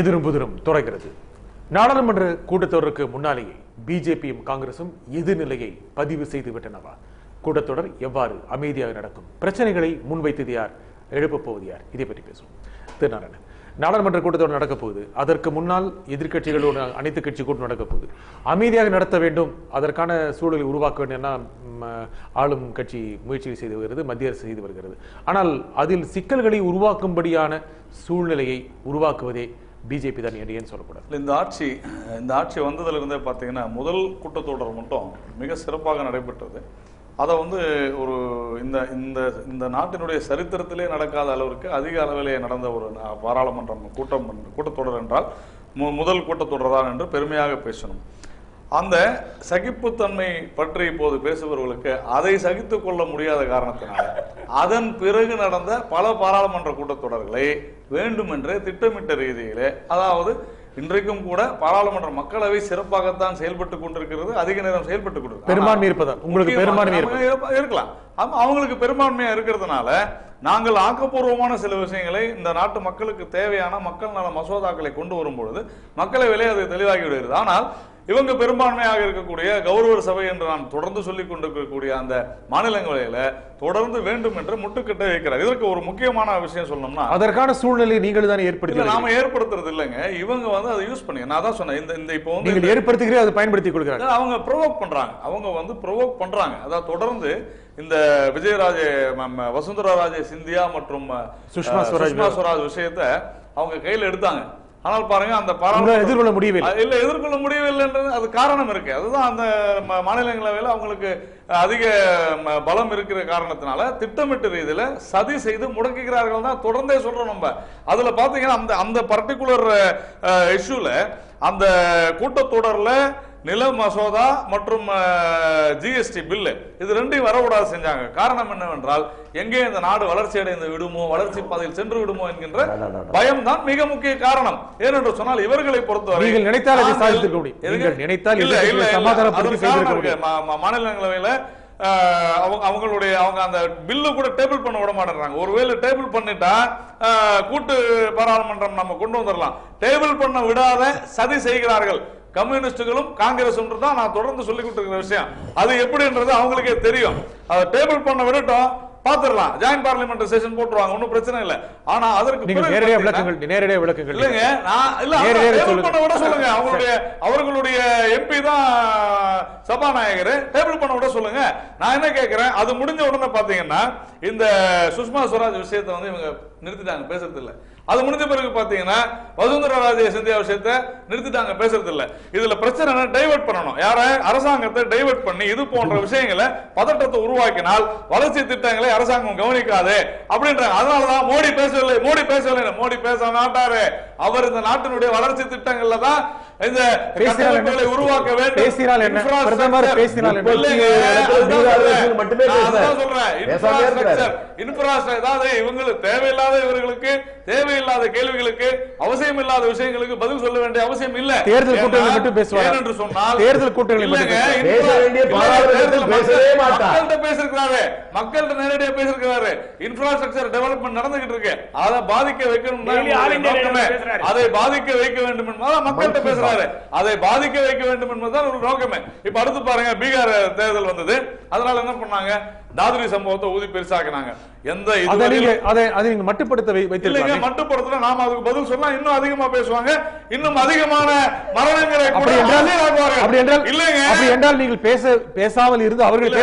எதிரும் புதிரும் தொடர்கிறது. நாடாளுமன்ற கூட்டத்தொடருக்கு முன்னாலேயே பிஜேபியும் காங்கிரசும் எதிர்நிலையை பதிவு செய்து விட்டனவா? கூட்டத்தொடர் எவ்வாறு அமைதியாக நடக்கும்? பிரச்சனைகளை முன்வைத்தது யார்? எழுப்பப் போவது யார்? இதை பற்றி பேசுவோம். திருநாராயணன், நாடாளுமன்ற கூட்டத்தொடர் நடக்க போகுது. அதற்கு முன்னால் எதிர்கட்சிகளோட அனைத்து கட்சி கூட்டம் நடக்க போகுது. அமைதியாக நடத்த வேண்டும், அதற்கான சூழலை உருவாக்க வேண்டும் ஆளும் கட்சி முயற்சி செய்து வருகிறது, மத்திய அரசு செய்து வருகிறது. ஆனால் அதில் சிக்கல்களை உருவாக்கும்படியான சூழ்நிலையை உருவாக்குவதே பிஜேபி தான் ஏன்னு சொல்லக்கூடாது. இந்த ஆட்சி வந்ததுல இருந்தே பார்த்தீங்கன்னா முதல் கூட்டத்தொடர் மட்டும் மிக சிறப்பாக நடைபெற்றது. அதை ஒரு இந்த நாட்டினுடைய சரித்திரத்திலே நடக்காத அளவிற்கு அதிக அளவிலே நடந்த ஒரு பாராளுமன்றம் கூட்டத்தொடர் என்றால் முதல் கூட்டத்தொடர் தான் என்று பெருமையாக பேசணும். அந்த சகிப்புத்தன்மை பற்றி இப்போது பேசுபவர்களுக்கு அதை சகித்துக் கொள்ள முடியாத காரணத்தினால அதன் பிறகு நடந்த பல பாராளுமன்ற கூட்டத்தொடர்களை வேண்டுமென்றே திட்டமிட்ட ரீதியிலே, அதாவது இன்றைக்கும் கூட பாராளுமன்ற மக்களவை சிறப்பாகத்தான் செயல்பட்டுக் கொண்டிருக்கிறது, அதிக நேரம் செயல்பட்டுக் கொண்டிருக்கிறது. பெரும்பான்மை இருப்பதா? உங்களுக்கு பெரும்பான்மை இருக்கலாம், அவங்களுக்கு பெரும்பான்மையா இருக்கிறதுனால நாங்கள் ஆக்கப்பூர்வமான சில விஷயங்களை இந்த நாட்டு மக்களுக்கு தேவையான மக்கள் நல மசோதாக்களை கொண்டு வரும்பொழுது மக்களவையிலே அது தெளிவாகி விடுகிறது. ஆனால் இவங்க பெரும்பான்மையாக இருக்கக்கூடிய கௌரவ சபை என்று நான் தொடர்ந்து சொல்லிக் கொண்டிருக்கக்கூடிய அந்த மாநிலங்களில தொடர்ந்து வேண்டும் என்று முட்டுக்கட்டை வைக்கிறார். இதற்கு ஒரு முக்கியமான விஷயம் சொல்லணும்னா, அதற்கான சூழ்நிலை நீங்கள் தான் ஏற்படுத்தி, நாம ஏற்படுத்துறது இல்லைங்க, இவங்க அதை யூஸ் பண்ணி, நான் தான் சொன்னேன், இந்த இப்போ நீங்கள் ஏற்படுத்துகிறீர்கள், அதை பயன்படுத்திக் கொள்கிறாங்க. அவங்க ப்ரொவோக் பண்றாங்க, அதாவது தொடர்ந்து இந்த வசுந்தரா ராஜே சிந்தியா மற்றும் சுஷ்மா ஸ்வராஜ் விஷயத்தை அவங்க கையில் எடுத்தாங்க. ஆனால் பாருங்க, அந்த எதிர்கொள்ள முடியவில்லை என்றது அது காரணம் இருக்கு. அதுதான் அந்த மாநிலங்களவையில் அவங்களுக்கு அதிக பலம் இருக்கிற காரணத்தினால திட்டமிட்ட ரீதியில சதி செய்து முடக்குகிறார்கள் தான் தொடர்ந்தே சொல்றோம். நம்ம அதுல பாத்தீங்கன்னா அந்த பர்டிகுலர் இஷ்யூல அந்த கூட்டத்தொடர்ல நில மசோதா மற்றும் ஜிஎஸ்டி பில்லு இது ரெண்டையும் வரக்கூடாது செஞ்சாங்க. காரணம் என்னவென்றால், எங்கே இந்த நாடு வளர்ச்சி அடைந்து விடுமோ, வளர்ச்சி பாதையில் சென்று விடுமோ என்கின்ற பயம் தான் மிக முக்கிய காரணம். ஏனென்று சொன்னால் இவர்களை பொறுத்தவரை மாநிலங்களவையில அவங்க அந்த பில்லு கூட டேபிள் பண்ண விட மாட்டேறாங்க. ஒருவேளை டேபிள் பண்ணிட்டா கூட்டு பாராளுமன்றம் நம்ம கொண்டு வந்துடலாம். டேபிள் பண்ண விடாத சதி செய்கிறார்கள் கம்யூனிஸ்டுகளும் காங்கிரசும் தான் நான் தொடர்ந்து சொல்லிக் கொடுத்திருக்கிற விஷயம். அது எப்படின்றது அவங்களுக்கே தெரியும். அதை டேபிள் பண்ண விடட்டும், பாத்துடலாம், ஜாயிண்ட் பார்லிமெண்ட் செஷன் போட்டுருவாங்க, ஒன்னும் பிரச்சனை இல்லை. ஆனா அதற்கு நேரடியாக விளக்குங்கள் இல்லைங்க, பண்ண விட சொல்லுங்க. அவர்களுடைய எம்பி தான் சபாநாயகர், டேபிள் பண்ண விட சொல்லுங்க. நான் என்ன கேட்கிறேன், அது முடிஞ்ச உடனே பாத்தீங்கன்னா இந்த சுஷ்மா ஸ்வராஜ் விஷயத்தை இவங்க நிறுத்திட்டாங்க, பேசுறது இல்லை. அது முடிஞ்ச பிறகு பாத்தீங்கன்னா வசுந்தரா ராஜே சிந்தியா விஷயத்தை நிறுத்திட்டாங்க, பேசுறது இல்ல. இதுல பிரச்சனை டைவர்ட் பண்ணணும், யார அரசாங்கத்தை டைவர்ட் பண்ணி இது போன்ற விஷயங்களை பதட்டத்தை உருவாக்கினால் வளர்ச்சி திட்டங்களை அரசாங்கம் கவனிக்காது அப்படின்றாங்க. அதனாலதான் மோடி பேசவில்லை, மோடி பேச மாட்டாரு. அவர் இந்த நாட்டினுடைய வளர்ச்சி திட்டங்கள்ல தான் இந்த கட்டமைப்புகளை உருவாக்க வேண்டும். இவங்களுக்கு தேவையில்லாத, இவர்களுக்கு தேவையில்லாத கேள்விகளுக்கு, அவசியம் இல்லாத விஷயங்களுக்கு பதில் சொல்ல வேண்டிய அவசியம் இல்ல. தேர்தல் கூட்டங்களை மட்டும் பேசுவார் என்று சொன்னால் தேர்தல் கூட்டங்களை பேசிருக்கிறாரு, மக்கள்கிட்ட நேரடியாக பேசிருக்கிறாரு. இன்ஃப்ராஸ்ட்ரக்சர் டெவலப்மெண்ட் நடந்துகிட்டு இருக்கு, அதை பாதிக்க வைக்கணும், அதை பாதிக்க வைக்க வேண்டும் என்பதால் மக்கள்கிட்ட பேசுறாரு, அதை பாதிக்க வைக்க வேண்டும் என்பதுதான் ஒரு நோக்கமே. இப்ப அடுத்து பாருங்க, பீகார் தேர்தல் வந்தது, அதனால என்ன பண்ணாங்க, தாதுரி சம்பவத்தை ஊதி பெருசாக்கினாங்க. மட்டுப்படுத்த மட்டுப்படுத்த நாம அதுக்கு பதில் சொன்னா இன்னும் அதிகமா பேசுவாங்க, இன்னும் அதிகமான மரணங்களை என்றால் நீங்கள் பேசாமல் இருந்து அவர்கள்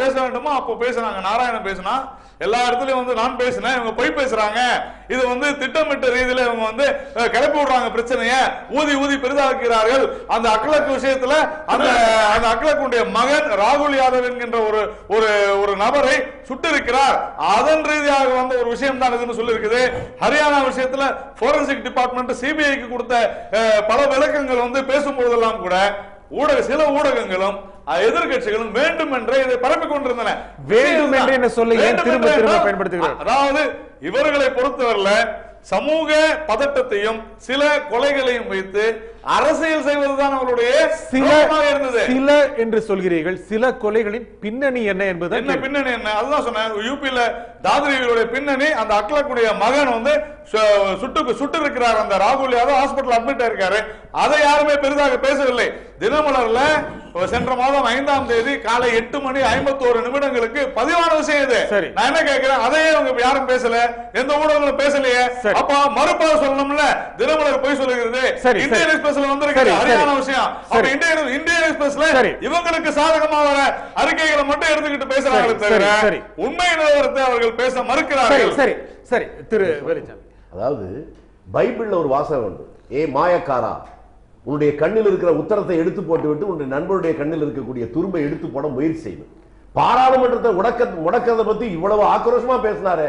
பேச வேண்டுமோ அப்போ பேசுறாங்க. நாராயணன் பேசினா எல்லா இடத்துலயும் நான் பேசினேன், இவங்க போய் பேசுறாங்க. இது திட்டமிட்ட ரீதியில இவங்க கிளப்பி விடுறாங்க பிரச்சனைய, ஊதி பெரிதாக்குகிறார்கள். அந்த அக்லக் விஷயத்துல அந்த அக்லக்குடைய மகன் ராகுல் யாதவ் என்கின்ற ஒரு நபரை சுட்டு இருக்கிறார். அதன் ரீதியாக வந்த ஒரு விஷயம் தான் இதுன்னு சொல்லி இருக்குது. ஹரியானா விஷயத்துல போரன்சிக் டிபார்ட்மெண்ட் சிபிஐக்கு கொடுத்த பல விளக்கங்கள் பேசும்போதெல்லாம் கூட சில ஊடகங்களும் எதிர்கட்சிகளும் வேண்டும் என்றே இதை பரப்பிக் கொண்டிருந்தன. வேண்டும் என்று சொல்ல திரும்ப பயன்படுத்துகிறார். அதாவது இவர்களை பொறுத்தவரையில சமூக பதட்டத்தையும் சில கொலைகளையும் வைத்து அரசியல் செய்வதுதான் அவருடைய சில என்று சொல்கிறீர்கள். சில கொலைகளின் பின்னணி என்ன என்பது என்ன பின்னணி என்ன அதுதான் சொன்னேன். யூபியில தாத்ரியுடைய பின்னணி அந்த அக்லக்குடைய மகன் வந்து சுட்டு இருக்கிறார். அந்த ராகுல் யாதவ் ஹாஸ்பிட்டல் அட்மிட் ஆயிருக்காரு. அதை யாருமே பெரிதாக பேசவில்லை. தினமலர்ல சென்ற மாதம் 5ஆம் தேதி காலை 8:51 பதிவான விஷயம் இது. நான் என்ன கேட்கிறேன், அதையே அவங்க யாரும் பேசல, எந்த ஊடகங்களும் பேசலையே. அப்ப மறுப்பாக சொல்லணும்ல, தினமலர் போய் சொல்லுகிறது. இந்தியன் எக்ஸ்பிரஸ்ல வந்திருக்கிற ஹரியானா விஷயம். அப்ப இந்தியன் எக்ஸ்பிரஸ்ல இவங்களுக்கு சாதகமா வர அறிக்கைகளை மட்டும் எடுத்துக்கிட்டு பேசுறாங்க தவிர உண்மை நிலவரத்தை அவர்கள் பேச மறுக்கிறார்கள். சரி சரி திரு வேலுச்சாமி, அதாவது பைபிள்ல ஒரு வாசகம் உண்டு, ஏ மாயக்காரா, உன்னுடைய கண்ணில் இருக்கிற உத்தரத்தை எடுத்து போட்டு விட்டு உன்னுடைய நண்பருடைய கண்ணில் இருக்கக்கூடிய துரும்பை எடுத்து போட முயற்சி செய்யும். பாராளுமன்றத்தை முடக்கிறத பத்தி இவ்வளவு ஆக்ரோஷமா பேசினாரு.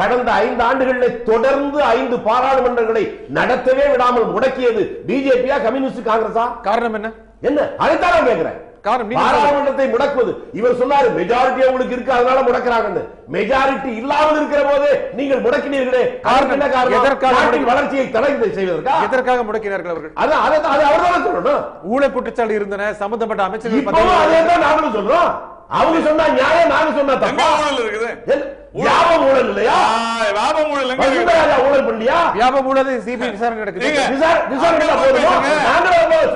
கடந்த 5 ஆண்டுகளில் தொடர்ந்து 5 பாராளுமன்றங்களை நடத்தவே விடாமல் முடக்கியது பிஜேபியா கம்யூனிஸ்ட் காங்கிரஸா? காரணம் என்ன? அதைத்தான் நான் கேட்கிறேன். பாராளுமன்றத்தை முடக்குவது, இவர் சொன்னாரு மெஜாரிட்டி உங்களுக்கு இருக்கு அதனால முடக்கிறாங்க. மெஜாரிட்டி இல்லாமல் இருக்கிற போது நீங்கள் முடக்கினீர்களே, வளர்ச்சியை தடை செய்வதற்கா? எதற்காக முடக்கினார்கள் அவர்கள்? அவர்தான் சொல்லணும். ஊழல் குற்றச்சாட்டு இருந்தன, சம்பந்தப்பட்ட அமைச்சர்கள் அதே தான் நாங்களும் சொல்றோம். அவங்க சொன்னா நியாயம், நாங்க சொன்னா தப்பா? வியாபம் ஊழல் இல்லையா? வியாபம் ஊழல் ஊழல் பண்ணியா? வியாபம் ஊழல் சிபிஐ விசாரணை நடக்குது.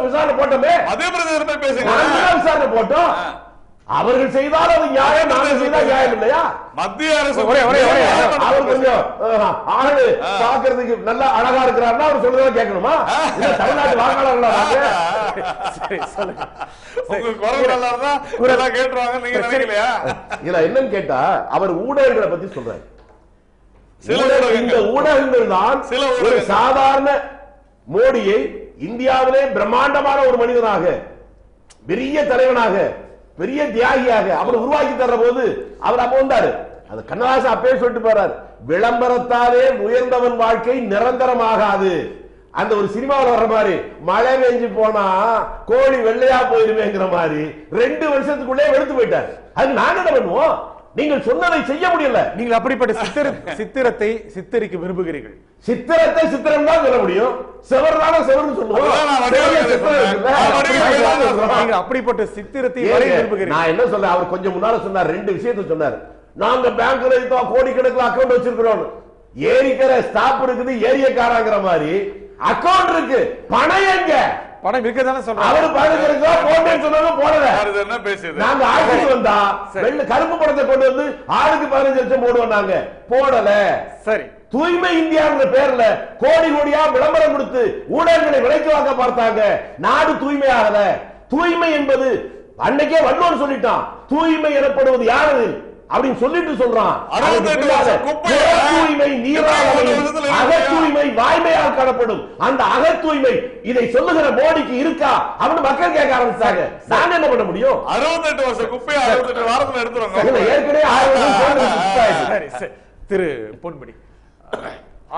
விசாரணை போட்டோமே, அதே பிரதேசமே பேசுங்க. விசாரணை போட்டோம். அவர்கள் செய்தால் அது நியாயம், நாங்கள் செய்தால் நியாயம் இல்லையா? மத்திய அரசு அவர் கொஞ்சம் ஆளு பாக்குறதுக்கு நல்லா அழகா இருக்கிறாருன்னா அவர் சொல்றதா கேட்கணுமா? தமிழ்நாட்டு வாக்காளர்களா? என்னன்னு கேட்டா அவர் ஊடகங்களை பத்தி சொல்றாரு. இந்த ஊடகங்கள் தான் ஒரு சாதாரண மோடியை இந்தியாவிலே பிரம்மாண்டமான ஒரு மனிதனாக, பெரிய தலைவனாக, பெரிய தியாகியாக அவர் உருவாக்கி தர்ற போது அவர் அப்ப வந்தாரு. அது கண்ணதாசன் அப்பவே சொல்லிட்டு போறாரு, விளம்பரத்தாலே உயர்ந்தவன் வாழ்க்கை நிரந்தரமாகாது. அந்த ஒரு சினிமாவில் வர்ற மாதிரி மழை பெஞ்சு போனா கோழி வெள்ளையா போயிருமேங்கிற மாதிரி 2 வருஷத்துக்குள்ளே வெளுத்து போயிட்டார். அது நாங்க என்ன பண்ணுவோம்? நீங்கள் சொன்னதை செய்ய முடியல. நீங்கள் அப்படிப்பட்ட சித்திரத்தை சித்தரிக்க விரும்புகிறீர்கள். சித்திரத்தை சித்திரம் தான் சொல்ல முடியும். செவர்தான செவர்னு சொல்லுவோம். அப்படிப்பட்ட சித்திரத்தை விரும்புகிறீர்கள். நான் என்ன சொல்றேன், அவர் கொஞ்சம் முன்னால சொன்னார், 2 விஷயத்தை சொன்னார். நாங்க பேங்க்ல கோடிக்கணக்கில் அக்கௌண்ட் வச்சிருக்கிறோம். ஏரிக்கிற ஸ்டாப் இருக்குது, ஏரியக்காரங்கிற மாதிரி அக்கௌண்ட் இருக்கு. பணம் எங்க? பணம் இருக்கதானே சொல்றாங்க. அவரு பணம் இருக்கா போட்டேன்னு சொன்னாங்க, போடல. என்ன பேசுது? நாங்க ஆட்சிக்கு வந்தா கருப்பு பணத்தை கொண்டு வந்து ஆளுக்கு 15 லட்சம் போடுவோம், நாங்க போடல. சரி, தூய்மை இந்தியாங்கிற பேர்ல கோடி கோடியா விளம்பரம் கொடுத்து ஊடகங்களை விலைக்கு வாங்க பார்த்தாங்க. நாடு தூய்மையாகல. தூய்மை என்பது அன்னைக்கே வள்ளுவர் சொல்லிட்டான், தூய்மை எனப்படுவது யாரு அப்படின்னு சொல்லிட்டு சொல்றான். தூய்மை நீரால், அகத்தூய்மை வாய்மையால் காணப்படும். அந்த அகத்தூய்மை இதை சொல்லுகிற மோடிக்கு இருக்கா அப்படின்னு மக்கள் கேட்க ஆரம்பிச்சாங்க. நான் என்ன பண்ண முடியும்? 68 வருஷம் குப்பையை 68 வாரத்துல எடுத்துருவாங்க. ஏற்கனவே திரு பொன்முடி,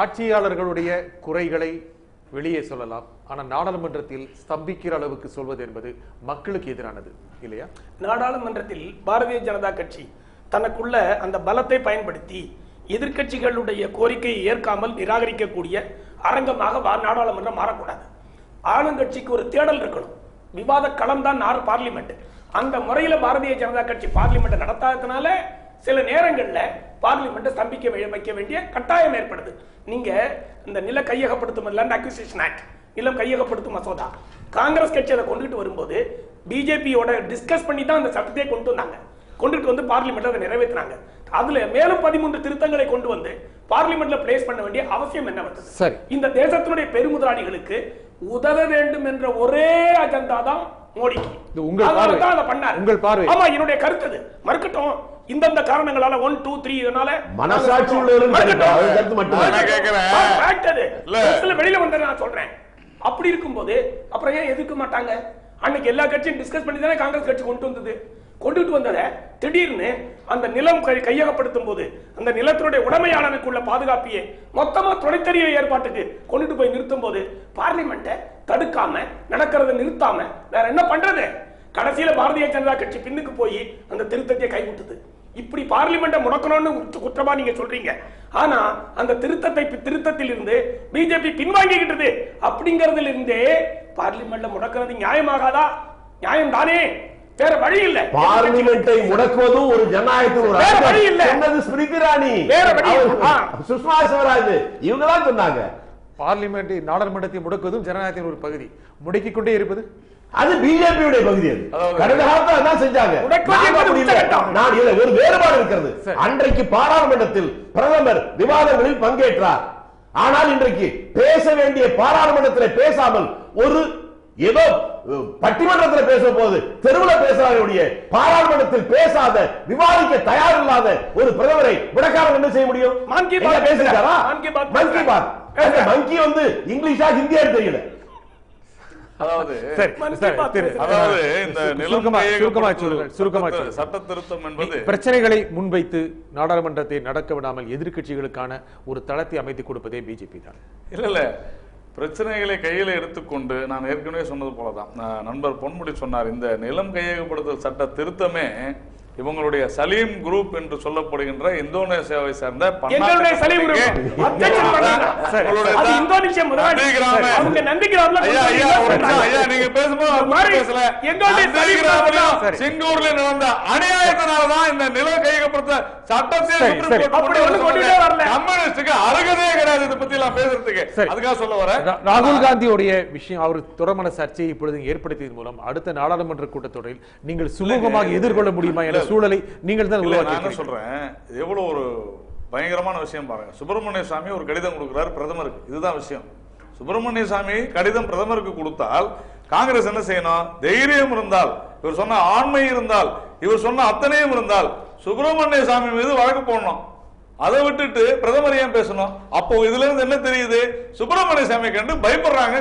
ஆட்சியாளர்களுடைய குறைகளை வெளியே சொல்லலாம், ஆனால் நாடாளுமன்றத்தில் ஸ்தம்பிக்கிற அளவுக்கு சொல்வது என்பது மக்களுக்கு எதிரானது இல்லையா? நாடாளுமன்றத்தில் பாரதிய ஜனதா கட்சி தனக்குள்ள அந்த பலத்தை பயன்படுத்தி எதிர்கட்சிகளுடைய கோரிக்கையை ஏற்காமல் நிராகரிக்கக்கூடிய அரங்கமாக நாடாளுமன்றம் மாறக்கூடாது. ஆளுங்கட்சிக்கு ஒரு தேடல் இருக்கணும். விவாத களம் தான் பார்லிமெண்ட். அந்த முறையில் பாரதிய ஜனதா கட்சி பார்லிமெண்ட் நடத்தாததுனால சில நேரங்கள்ல பார்லிமெண்ட் ஸ்தம்பிக்க வைக்க வேண்டிய கட்டாயம் ஏற்படுது. நீங்க இந்த நில கையகப்படுத்தும் லேண்ட் அக்விசிஷன் ஆக்ட், நிலம் கையகப்படுத்தும் மசோதா, காங்கிரஸ் கட்சி அதை கொண்டுட்டு வரும்போது பிஜேபியோட டிஸ்கஸ் பண்ணி தான் அந்த சட்டத்தை கொண்டு வந்தாங்க. கொண்டுட்டு வந்து பார்லிமெண்ட்ல அதை நிறைவேற்றினாங்க. அதுல மேலும் 13 திருத்தங்களை கொண்டு வந்து பார்லிமெண்ட்ல பிளேஸ் பண்ண வேண்டிய அவசியம் என்ன வந்தது? சரி, இந்த தேசத்தினுடைய பெருமுதலாளிகளுக்கு உதவ வேண்டும் என்ற ஒரே அஜெண்டா தான் மோடிக்கு. உங்கள் பார்வை? ஆமா, என்னுடைய கருத்து அது. மறுக்கட்டும், இந்தந்த காரணங்களால 1 2 3 இதனால மனசாட்சி உள்ளவர்கள் வெளியில வந்த நான் சொல்றேன். அப்படி இருக்கும்போது அப்புறம் ஏன் எதிர்க்க மாட்டாங்க? அன்னைக்கு எல்லா கட்சியும் டிஸ்கஸ் பண்ணி தானே காங்கிரஸ் கட்சி கொண்டுட்டு வந்தத திடீர்னு அந்த நிலம் கையகப்படுத்தும் போது அந்த நிலத்தினுடைய உடைமையாளனுக்குள்ள பாதுகாப்பியே மொத்தமா துணைத்தறிய ஏற்பாட்டுக்கு கொண்டுட்டு போய் நிறுத்தும் போது பார்லிமெண்ட்டை தடுக்காம நடக்கிறத நிறுத்தாம வேற என்ன பண்றது? கடைசியில பாரதிய ஜனதா கட்சி பின்னுக்கு போய் அந்த திருத்தத்தை கைவிட்டது. இப்படி பார்லிமெண்ட்டை முடக்கணும்னு குற்றமா நீங்க சொல்றீங்க. ஆனா அந்த திருத்தத்தில் இருந்து பிஜேபி பின்வாங்கிக்கிட்டது அப்படிங்கறதுல இருந்தே பார்லிமெண்ட்ல முடக்கிறது நியாயமாகாதா? நியாயம் தானே, வேற வழி இல்ல. பார்லிமெண்டை முடக்குவதும் ஒரு ஜனநாயகத்தின் வேற வழி இல்ல. சொன்னது ஸ்மிருதி இரானி, வேற வழி சுஷ்மா ஸ்வராஜ் இவங்க தான் சொன்னாங்க. பார்லிமெண்ட் நாடாளுமன்றத்தை முடக்குவதும் ஜனநாயகத்தின் ஒரு பகுதி, முடக்கிக் கொண்டே இருப்பது அது பிஜேபியுடைய பகுதி. அது கடந்த காலத்துல அதான் செஞ்சாங்க. நான் இதுல ஒரு வேறுபாடு இருக்கிறது. அன்றைக்கு பாராளுமன்றத்தில் பிரதமர் விவாதங்களில் பங்கேற்றார். ஆனால் இன்றைக்கு பேச வேண்டிய பாராளுமன்றத்தில் பேசாமல் ஒரு ஏதோ பட்டிமன்றத்தில் பேச போது தெருவில் பேசுறாங்க, பாராளுமன்றத்தில் பேசாத விவாதிக்க தயார் இல்லாத ஒரு பிரதமரை முடக்காமல் என்ன செய்ய முடியும்? பேசுகிறாரா? மங்கி வந்து இங்கிலீஷா ஹிந்தியா தெரியல. அதாவது இந்த சட்ட திருத்தம் என்பது பிரச்சனைகளை முன்வைத்து நாடாளுமன்றத்தை நடக்க விடாமல் எதிர்க்கட்சிகளுக்கான ஒரு தளத்தை அமைத்துக் கொடுப்பதே பிஜேபி தான். இல்ல பிரச்சனைகளை கையில எடுத்துக்கொண்டு நான் ஏற்கனவே சொன்னது போலதான் நண்பர் பொன்முடி சொன்னார், இந்த நிலம் கையகப்படுத்தல் சட்ட திருத்தமே இவங்களுடைய சலீம் குரூப் என்று சொல்லப்படுகின்ற இந்தோனேசியாவை சேர்ந்த சிங்கூர்ல நடந்த அநியாயத்தினாலதான் இந்த நிலம் கையகப்படுத்த சட்டத்தை கம்யூனிஸ்டுக்கு அருகதே கிடையாது இதை பத்தி எல்லாம் பேசுறதுக்கு. அதுக்காக சொல்ல வர ராகுல் காந்தியுடைய விஷயம் அவர் தொடர்பான சர்ச்சையை இப்பொழுது ஏற்படுத்தியதன் மூலம் அடுத்த நாடாளுமன்ற கூட்டத்தொடரில் நீங்கள் சுமூகமாக எதிர்கொள்ள முடியுமா என்ற சூழலை நீங்கள் தான் உருவாக்கி சொல்றேன். எவ்வளவு ஒரு பயங்கரமான விஷயம் பாருங்க. சுப்பிரமணிய சாமி ஒரு கடிதம் கொடுக்கிறார் பிரதமருக்கு. இதுதான் விஷயம். சுப்பிரமணிய சாமி கடிதம் பிரதமருக்கு கொடுத்தால் காங்கிரஸ் என்ன செய்யணும்? தைரியம் இருந்தால், இவர் சொன்ன ஆண்மை இருந்தால், இவர் சொன்ன அத்தனையும் இருந்தால் சுப்பிரமணிய சாமி மீது வழக்கு போடணும். அதை விட்டுட்டு பிரதமர் ஏன் பேசணும்? அப்போ இதுல இருந்து என்ன தெரியுது? சுப்பிரமணிய சாமி கண்டு பயப்படுறாங்க.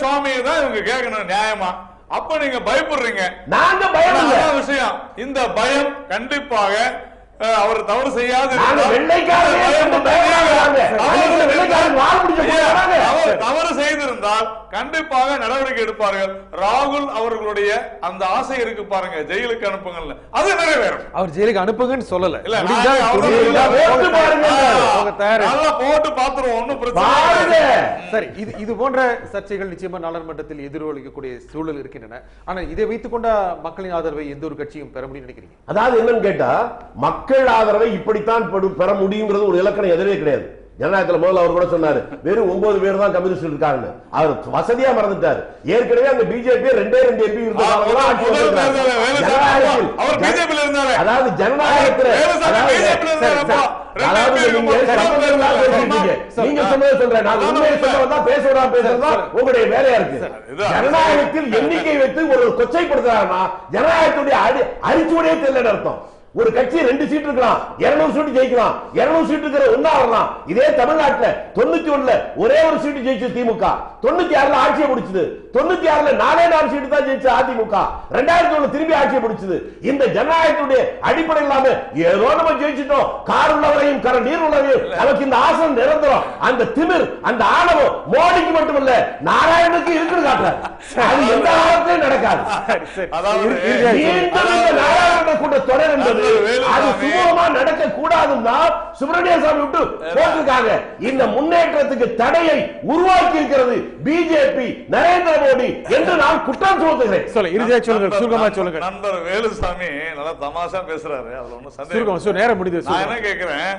சுவாமியை தான் இவங்க கேட்கணும் நியாயமா. அப்ப நீங்க பயப்படுறீங்க. நாங்க பயம் விஷயம். இந்த பயம் கண்டிப்பாக அவர் தவறு செய்யாது தவறு செய்திருந்தால் கண்டிப்பாக நடவடிக்கை எடுப்பார்கள். ராகுல் அவர்களுடைய அந்த ஆசை இருக்கு பாருங்க, ஜெயிலுக்கு அனுப்புங்க, அது நிறைவேறும். அவர் ஜெயிலுக்கு அனுப்புங்கன்னு சொல்லல, போட்டு பாத்துருவோம், ஒன்னும் பிரச்சனை. சரி, இது போன்ற சர்ச்சைகள் நிச்சயமா நாடாளுமன்றத்தில் எதிரொலிக்கக்கூடிய சூழல் இருக்கின்றன. ஆனா இதை வைத்துக் கொண்ட மக்களின் ஆதரவை எந்த ஒரு கட்சியும் பெற முடியும் நினைக்கிறீங்க? அதாவது என்னன்னு கேட்டா, மக்கள் ஆதரவை இப்படித்தான் பெற முடியுங்கிறது ஒரு இலக்கணம் எதிரே கிடையாது. ஜனநாயகத்தில் முதல்ல அவர் கூட சொன்னாரு, வெறும் 9 பேர் தான் கம்யூனிஸ்ட் இருக்காங்க. அவர் வசதியா மறந்துட்டாரு. ஏற்கனவே அந்த பிஜேபி 2 எம்பி இருந்தாங்க. அதாவது ஜனநாயகத்தில் நீங்க சொன்னதை சொல்றேன், நான் உண்மையை சொல்றதா பேசுறதா உங்களுடைய வேலையா இருக்கு. ஜனநாயகத்தில் எண்ணிக்கை வைத்து ஒரு கொச்சைப்படுத்துறாருன்னா ஜனநாயகத்துடைய அரிச்சுவடையே தெரியல அர்த்தம். ஒரு கட்சி 2 சீட் இருக்கலாம், 200 சீட் ஜெயிக்கலாம், 200 சீட் இருக்கிற ஒன்னா வரலாம். இதே தமிழ்நாட்டில் 91 ஒரே ஒரு சீட் ஜெயிச்சு திமுக, 96 ஆட்சியை பிடிச்சது, 96 4 சீட்டு தான் ஜெயிச்ச அதிமுக, 2001 திரும்பி ஆட்சியை பிடிச்சது. இந்த ஜனநாயகத்துடைய அடிப்படை இல்லாம ஏதோ நம்ம ஜெயிச்சிட்டோம், கார் உள்ளவரையும் நீர் உள்ளவரையும் நமக்கு இந்த ஆசனம் நிரந்தரம், அந்த திமிர் அந்த ஆணவம் மோடிக்கு மட்டுமல்ல நாராயணனுக்கு இருக்குது காட்டுறாரு. அது எந்த காலத்திலும் நடக்காது. நாராயண கூட்ட தொடர் என்பது அது சுமூகமா நடக்க கூடாதுன்னா சுப்பிரமணிய சாமி விட்டு போட்டிருக்காங்க. இந்த முன்னேற்றத்துக்கு தடையை உருவாக்கி இருக்கிறது பிஜேபி, நரேந்திர மோடி என்று நான் குற்றம் சுமத்துகிறேன். சொல்லுங்க. நண்பர் வேலுசாமி நல்லா தமாஷா பேசுறாரு, அதுல ஒன்னும் சந்தேகம் நேரம் முடியுது. நான் என்ன கேட்கிறேன்,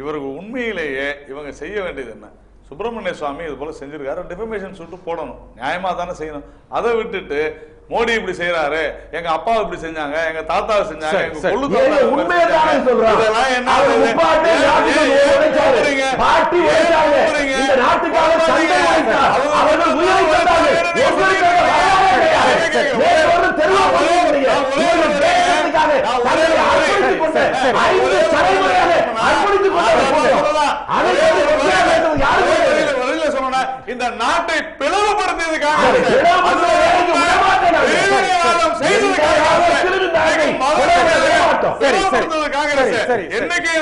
இவருக்கு உண்மையிலேயே இவங்க செய்ய வேண்டியது என்ன? சுப்பிரமணிய சுவாமி இது போல செஞ்சிருக்காரு, டிஃபமேஷன் சூட் போடணும், நியாயமா தானே செய்யணும். அதை விட்டுட்டு மோடி இப்படி செய்யறாரு, எங்க அப்பா இப்படி செஞ்சாங்க, எங்க தாத்தா செஞ்சாங்க, எங்க கொள்ளு இந்த நாட்டை பிளவுபடுத்தியதுக்காக எண்ணிக்கை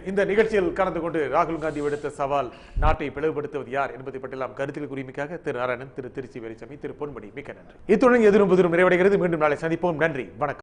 இந்த நிகழ்ச்சியில் கலந்து கொண்டு ராகுல் காந்தி விடுத்த சவால் நாட்டை பிளவுபடுத்துவது யார் என்பதை பற்றியெல்லாம் கருத்துக்கள் உரிமைக்காக திரு நாராயணன், திரு திருச்சி வேலுச்சாமி, திரு பொன்மணி, மிக்க நன்றி. இத்துடன் எதிரும் புதிரும் நிறைவடைகிறது. மீண்டும் நாளை சந்திப்போம். நன்றி, வணக்கம்.